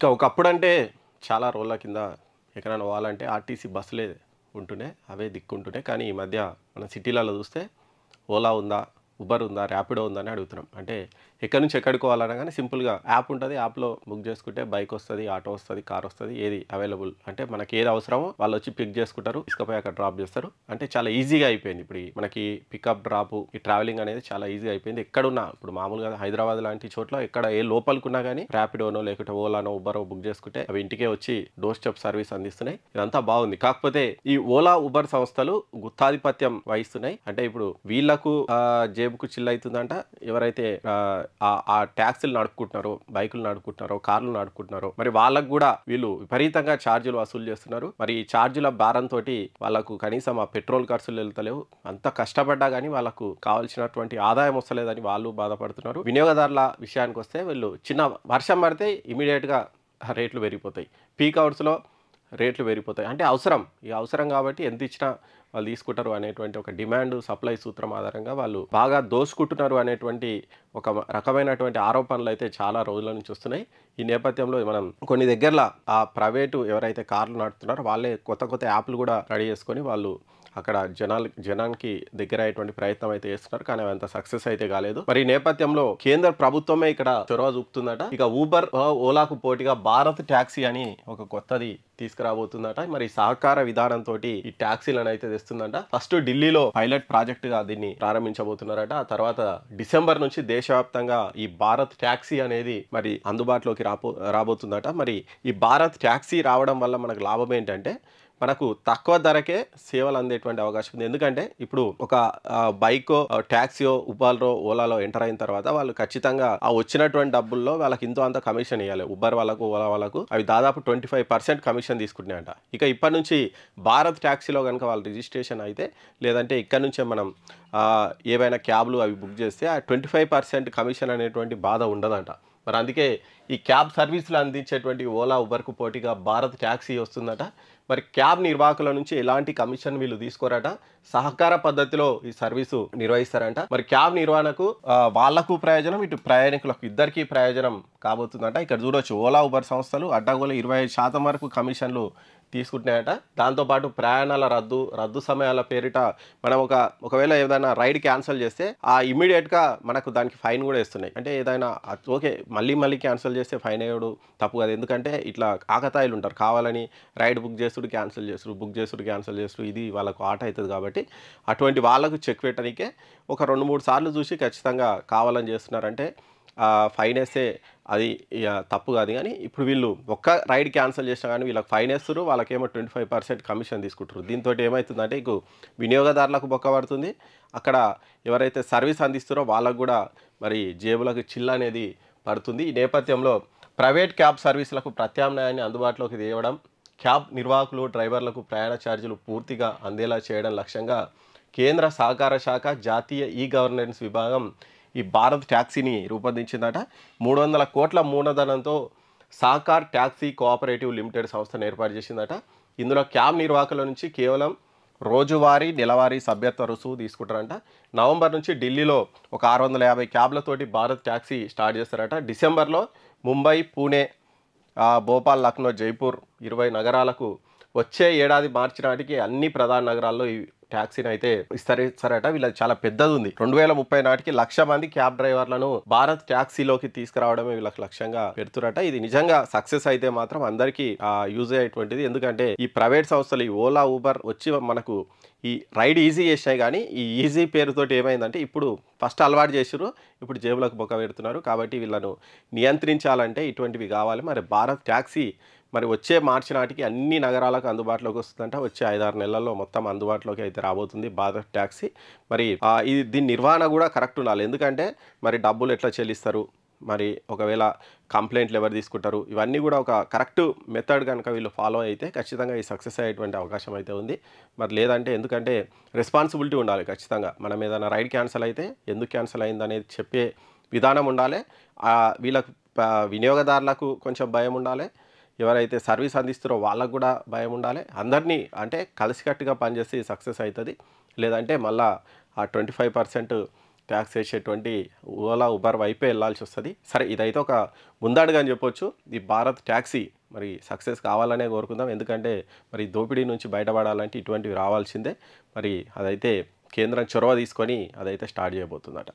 ఇక ఒకప్పుడంటే చాలా రోజుల కింద ఎక్కడైనా పోవాలంటే ఆర్టీసీ బస్సులే ఉంటుండే. అవే దిక్కుంటుండే. కానీ ఈ మధ్య మన సిటీలలో చూస్తే ఓలా ఉందా? ఉబర్ ఉందా? ర్యాపిడో ఉందా? అని అడుగుతున్నాం. అంటే ఎక్కడి నుంచి ఎక్కడికి పోవాలన్నా గానీ సింపుల్‌గా యాప్ ఉంటది. యాప్‌లో బుక్ చేసుకుంటే బైక్ వస్తది, ఆటో వస్తది, కార్ వస్తది. ఏది అవైలబుల్ అంటే మనకేది అవసరమో వాళ్ళొచ్చి పిక్ చేసుకుంటారు. తీసుకపోయి అక్కడ డ్రాప్ చేస్తారు. అంటే చాలా ఈజీగా అయిపోయింది. ఇప్పుడు మనకి పికప్, డ్రాపు ఈ ట్రావెలింగ్ అనేది చాలా ఈజీగా అయిపోయింది. ఎక్కడున్నా ఇప్పుడు మామూలుగా హైదరాబాద్ లాంటి చోట్ల ఎక్కడ ఏ లోపలికున్నా గానీ ర్యాపిడోనో లేకపోతే ఓలానో, ఉబరో బుక్ చేసుకుంటే అవి ఇంటికే వచ్చి డోర్ స్టెప్ సర్వీస్ అందిస్తున్నాయి. ఇదంతా బాగుంది. కాకపోతే ఈ ఓలా, ఉబర్ సంస్థలు గుత్తాధిపత్యం వహిస్తున్నాయి. అంటే ఇప్పుడు వీళ్ళకు జేబుకు చిల్లయితుందంట. ఎవరైతే ఆ ట్యాక్సీలు నడుపుకుంటున్నారో, బైకులు నడుపుకుంటున్నారో, కార్లు నడుపుకుంటున్నారో మరి వాళ్ళకు కూడా వీళ్ళు విపరీతంగా ఛార్జీలు వసూలు చేస్తున్నారు. మరి ఈ ఛార్జీల భారంతోటి వాళ్ళకు కనీసం ఆ పెట్రోల్ ఖర్చులు వెళ్తలేవు. అంత కష్టపడ్డా గానీ వాళ్ళకు కావాల్సినటువంటి ఆదాయం వస్తలేదని వాళ్ళు బాధపడుతున్నారు. వినియోగదారుల విషయానికి వస్తే వీళ్ళు చిన్న వర్షం పడితే ఇమీడియట్‌గా రేట్లు పెరిగిపోతాయి. పీక్ అవర్స్‌లో రేట్లు పెరిగిపోతాయి. అంటే అవసరం. ఈ అవసరం కాబట్టి ఎంత ఇచ్చినా వాళ్ళు తీసుకుంటారు అనేటువంటి ఒక డిమాండ్, సప్లై సూత్రం ఆధారంగా వాళ్ళు బాగా దోసుకుంటున్నారు అనేటువంటి ఒక రకమైనటువంటి ఆరోపణలైతే చాలా రోజుల నుంచి వస్తున్నాయి. ఈ నేపథ్యంలో మనం కొన్ని దగ్గరల ఆ ప్రైవేటు ఎవరైతే కార్లు నడుపుతున్నారో వాళ్ళే కొత్త కొత్త యాప్‌లు కూడా రెడీ చేసుకొని వాళ్ళు అక్కడ జనానికి దగ్గరయ్యేటువంటి ప్రయత్నం అయితే చేస్తున్నారు. కానీ అవంత సక్సెస్ అయితే కాలేదు. మరి ఈ నేపథ్యంలో కేంద్ర ప్రభుత్వమే ఇక్కడ చొరవ చూపుతుందట. ఇక ఊబర్, ఓలాకు పోటీగా భారత్ టాక్సీ అని ఒక కొత్తది తీసుకురాబోతుందట. మరి సహకార విధానంతో ఈ టాక్సీలను అయితే తెస్తుందంట. ఫస్ట్ ఢిల్లీలో పైలట్ ప్రాజెక్ట్ గా దీన్ని ప్రారంభించబోతున్నారట. ఆ తర్వాత డిసెంబర్ నుంచి దేశవ్యాప్తంగా ఈ భారత్ టాక్సీ అనేది మరి అందుబాటులోకి రాబోతుందట. మరి ఈ భారత్ టాక్సీ రావడం వల్ల మనకు లాభం ఏంటంటే మనకు తక్కువ ధరకే సేవలు అందేటువంటి అవకాశం ఉంది. ఎందుకంటే ఇప్పుడు ఒక బైకో, టాక్సీయో, ఉబర్‌లో, ఓలాలో ఎంటర్ అయిన తర్వాత వాళ్ళు ఖచ్చితంగా ఆ వచ్చినటువంటి డబ్బుల్లో వాళ్ళకి ఇంతో అంత కమిషన్ ఇవ్వాలి. ఉబర్ వాళ్ళకు, ఓలా వాళ్ళకు అవి దాదాపు 25% కమిషన్ తీసుకుంటున్నాయంట. ఇక ఇప్పటి నుంచి భారత్ టాక్సీలో కనుక వాళ్ళు రిజిస్ట్రేషన్ అయితే లేదంటే ఇక్కడ నుంచే మనం ఏవైనా క్యాబ్లు అవి బుక్ చేస్తే ఆ 25% కమిషన్ అనేటువంటి బాధ ఉండదంట. మరి అందుకే ఈ క్యాబ్ సర్వీసులు అందించేటువంటి ఓలా, ఉబర్‌కు పోటీగా భారత్ టాక్సీ వస్తుందట. మరి క్యాబ్ నిర్వాహకుల నుంచి ఎలాంటి కమిషన్ వీళ్ళు తీసుకోరట. సహకార పద్ధతిలో ఈ సర్వీసు నిర్వహిస్తారంట. మరి క్యాబ్ నిర్వహణకు వాళ్లకు ప్రయోజనం, ఇటు ప్రయాణికులకు ఇద్దరికీ ప్రయోజనం కాబోతుందంట. ఇక్కడ చూడొచ్చు ఓలా, ఉబర్ సంస్థలు అడ్డగోలు 25% వరకు కమిషన్లు తీసుకుంటున్నాయట. దాంతోపాటు ప్రయాణాల రద్దు సమయాల పేరిట మనం ఒకవేళ ఏదైనా రైడ్ క్యాన్సిల్ చేస్తే ఇమీడియట్‌గా మనకు దానికి ఫైన్ కూడా వేస్తున్నాయి. అంటే ఏదైనా ఓకే మళ్ళీ క్యాన్సిల్ చేస్తే ఫైన్ వేయడు తప్పు కాదు. ఎందుకంటే ఇట్లా ఆకతాయిలు ఉంటారు. కావాలని రైడ్ బుక్ చేసుడు క్యాన్సిల్ చేసుడు, బుక్ చేసుడు క్యాన్సిల్ చేసుడు ఇది వాళ్ళకు ఆట అవుతుంది కాబట్టి అటువంటి వాళ్ళకు చెక్ పెట్టడానికే ఒక 2, 3 సార్లు చూసి ఖచ్చితంగా కావాలని చేస్తున్నారంటే ఫైన్ వేస్తే అది తప్పు కాదు. కానీ ఇప్పుడు వీళ్ళు ఒక్క రైడ్ క్యాన్సిల్ చేసినా కానీ వీళ్ళకి ఫైన్ వేస్తారు. వాళ్ళకేమో 25% కమిషన్ తీసుకుంటారు. దీంతో ఏమవుతుందంటే ఇక వినియోగదారులకు బొక్క పడుతుంది. అక్కడ ఎవరైతే సర్వీస్ అందిస్తారో వాళ్ళకు కూడా మరి జేబులకు చిల్లు అనేది పడుతుంది. ఈ నేపథ్యంలో ప్రైవేట్ క్యాబ్ సర్వీసులకు ప్రత్యామ్నాయాన్ని అందుబాటులోకి తేవడం, క్యాబ్ నిర్వాహకులు, డ్రైవర్లకు ప్రయాణ ఛార్జీలు పూర్తిగా అందేలా చేయడం లక్ష్యంగా కేంద్ర సహకార శాఖ జాతీయ గవర్నెన్స్ విభాగం ఈ భారత్ టాక్సీని రూపొందించిందట. 300 కోట్ల మూలధనంతో సహకార్ టాక్సీ కోఆపరేటివ్ లిమిటెడ్ సంస్థను ఏర్పాటు చేసిందట. ఇందులో క్యాబ్ నిర్వాహకుల నుంచి కేవలం రోజువారీ, నెలవారీ సభ్యత్వ రుసుము తీసుకుంటారంట. నవంబర్ నుంచి ఢిల్లీలో ఒక 650 క్యాబ్లతోటి భారత్ టాక్సీ స్టార్ట్ చేస్తారట. డిసెంబర్లో ముంబై, పూణే, భోపాల్, లక్నో, జైపూర్ 20 నగరాలకు వచ్చే ఏడాది మార్చి నాటికి అన్ని ప్రధాన నగరాల్లో ఈ టాక్సీని అయితే విస్తరిస్తారట. వీళ్ళకి చాలా పెద్దది ఉంది. 2030 నాటికి 1,00,000 మంది క్యాబ్ డ్రైవర్లను భారత్ టాక్సీలోకి తీసుకురావడమే వీళ్ళకి లక్ష్యంగా పెడుతురట. ఇది నిజంగా సక్సెస్ అయితే మాత్రం అందరికీ యూజ్ అయ్యేటువంటిది. ఎందుకంటే ఈ ప్రైవేట్ సంస్థలు ఈ ఓలా, ఉబర్ వచ్చి మనకు ఈ రైడ్ ఈజీ చేసినాయి. కానీ ఈ ఈజీ పేరుతోటి ఏమైందంటే ఇప్పుడు ఫస్ట్ అలవాటు చేసిరు, ఇప్పుడు జేబులకు బొక్క పెడుతున్నారు. కాబట్టి వీళ్ళను నియంత్రించాలంటే ఇటువంటివి కావాలి. మరి భారత్ టాక్సీ మరి వచ్చే మార్చి నాటికి అన్ని నగరాలకు అందుబాటులోకి వస్తుందంట. వచ్చే 5-6 నెలల్లో మొత్తం అందుబాటులోకి అయితే రాబోతుంది భారత్ టాక్సీ. మరి దీని నిర్వహణ కూడా కరెక్ట్ ఉండాలి. ఎందుకంటే మరి డబ్బులు ఎట్లా చెల్లిస్తారు, మరి ఒకవేళ కంప్లైంట్లు ఎవరు తీసుకుంటారు, ఇవన్నీ కూడా ఒక కరెక్ట్ మెథడ్ కనుక వీళ్ళు ఫాలో అయితే ఖచ్చితంగా ఈ సక్సెస్ అయ్యేటువంటి అవకాశం అయితే ఉంది. మరి లేదంటే ఎందుకంటే రెస్పాన్సిబిలిటీ ఉండాలి ఖచ్చితంగా. మనం ఏదైనా రైడ్ క్యాన్సిల్ అయితే ఎందుకు క్యాన్సిల్ అయింది అనేది చెప్పే విధానం ఉండాలి. వీళ్ళకు వినియోగదారులకు కొంచెం భయం ఉండాలి. ఎవరైతే సర్వీస్ అందిస్తారో వాళ్ళకు కూడా భయం ఉండాలి. అందరినీ అంటే కలిసికట్టుగా పనిచేస్తే సక్సెస్ అవుతుంది. లేదంటే మళ్ళీ ఆ 25% ట్యాక్స్ వేసేటువంటి ఓలా ఉబర్ వైపే వెళ్ళాల్సి వస్తుంది. సరే ఇదైతే ఒక ముందడుగు అని చెప్పొచ్చు. ఈ భారత్ ట్యాక్సీ మరి సక్సెస్ కావాలనే కోరుకుందాం. ఎందుకంటే మరి దోపిడీ నుంచి బయటపడాలంటే ఇటువంటివి రావాల్సిందే. మరి అదైతే కేంద్రం చొరవ తీసుకొని అదైతే స్టార్ట్ చేయబోతుందట.